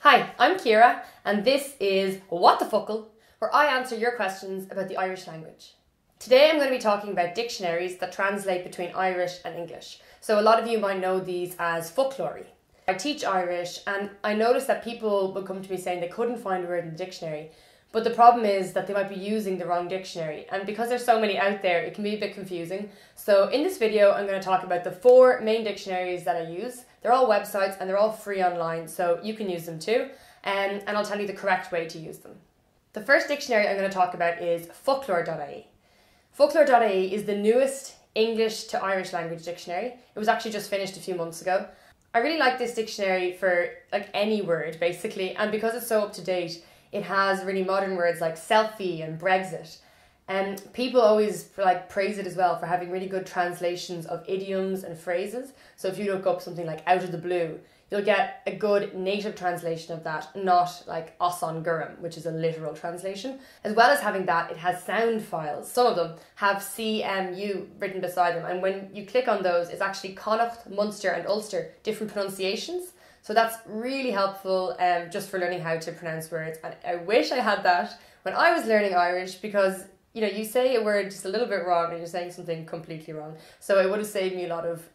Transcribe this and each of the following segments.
Hi, I'm Ciara, and this is What the Focal, where I answer your questions about the Irish language. Today I'm going to be talking about dictionaries that translate between Irish and English. So a lot of you might know these as FOCLÓIRÍ. I teach Irish and I noticed that people would come to me saying they couldn't find a word in the dictionary, but the problem is that they might be using the wrong dictionary, and because there's so many out there it can be a bit confusing. So in this video I'm going to talk about the 4 main dictionaries that I use. They're all websites and they're all free online, so you can use them too, and I'll tell you the correct way to use them. The first dictionary I'm going to talk about is focloir.ie. Focloir.ie is the newest English to Irish language dictionary. It was actually just finished a few months ago. I really like this dictionary for like any word basically, and because it's so up to date, it has really modern words like selfie and Brexit. And people always praise it as well for having really good translations of idioms and phrases. So if you look up something like out of the blue, you'll get a good native translation of that, not like os an gcuireann, which is a literal translation. As well as having that, it has sound files. Some of them have CMU written beside them, and when you click on those, it's actually Connacht, Munster and Ulster, different pronunciations. So that's really helpful just for learning how to pronounce words. And I wish I had that when I was learning Irish, because you say a word just a little bit wrong and you're saying something completely wrong. So it would have saved me a lot of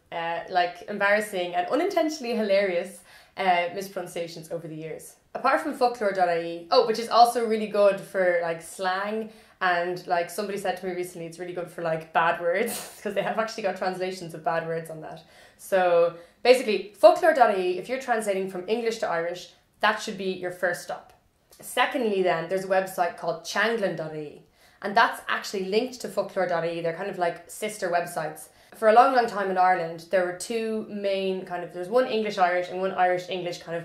embarrassing and unintentionally hilarious mispronunciations over the years. Apart from focloir.ie, which is also really good for slang, and somebody said to me recently it's really good for bad words because they have actually got translations of bad words on that. So basically focloir.ie, if you're translating from English to Irish, that should be your first stop. Secondly then, there's a website called teanglann.ie. And that's actually linked to focloir.ie. They're kind of like sister websites. For a long, long time in Ireland, there were 2 main there's one English-Irish and one Irish-English kind of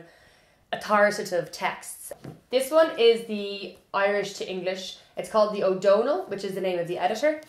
authoritative texts. This one is the Irish to English. It's called the O'Donnell, which is the name of the editor.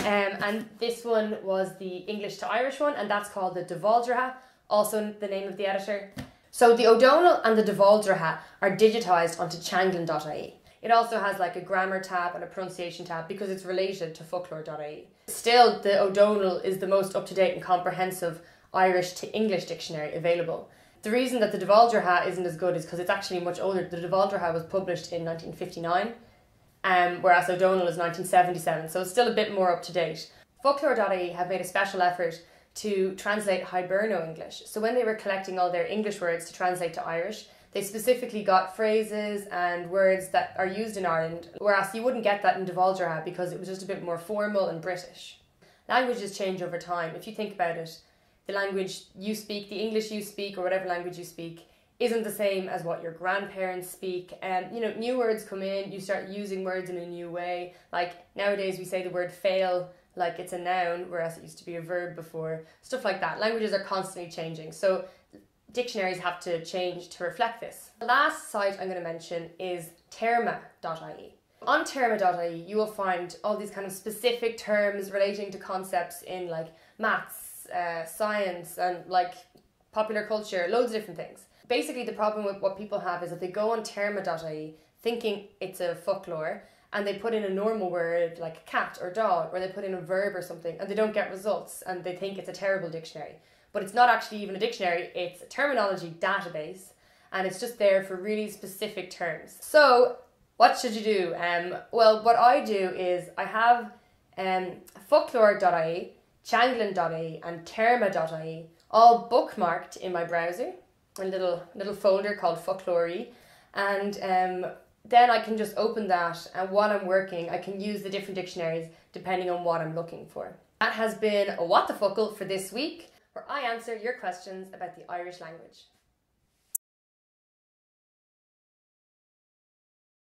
And this one was the English to Irish one, and that's called the Dábháilteachta, also the name of the editor. So the O'Donnell and the Dábháilteachta are digitised onto teanglann.ie. It also has a grammar tab and a pronunciation tab because it's related to focloir.ie. Still, the O'Donnell is the most up-to-date and comprehensive Irish to English dictionary available. The reason that the Dábháilteachta isn't as good is because it's actually much older. The Dábháilteachta was published in 1959, whereas O'Donnell is 1977, so it's still a bit more up-to-date. Focloir.ie have made a special effort to translate Hiberno English. So when they were collecting all their English words to translate to Irish, they specifically got phrases and words that are used in Ireland, whereas you wouldn't get that in Dábháilteachta because it was just a bit more formal and British. Languages change over time. If you think about it, the language you speak, the English you speak, or whatever language you speak, isn't the same as what your grandparents speak. And new words come in, you start using words in a new way. Nowadays we say the word fail like it's a noun, whereas it used to be a verb before. Stuff like that. Languages are constantly changing. So dictionaries have to change to reflect this. The last site I'm going to mention is téarma.ie. On téarma.ie you will find all these kind of specific terms relating to concepts in maths, science and popular culture, loads of different things. Basically the problem with what people have is that they go on téarma.ie thinking it's a folklore, and they put in a normal word like cat or dog, or they put in a verb or something and they don't get results and they think it's a terrible dictionary. But it's not actually even a dictionary, it's a terminology database, and it's just there for really specific terms. So what should you do? Well, what I do is I have focloir.ie, teanglann.ie and téarma.ie all bookmarked in my browser, a little folder called FOCLÓIRÍ, and then I can just open that, and while I'm working I can use the different dictionaries depending on what I'm looking for. That has been What the Focal for this week, where I answer your questions about the Irish language.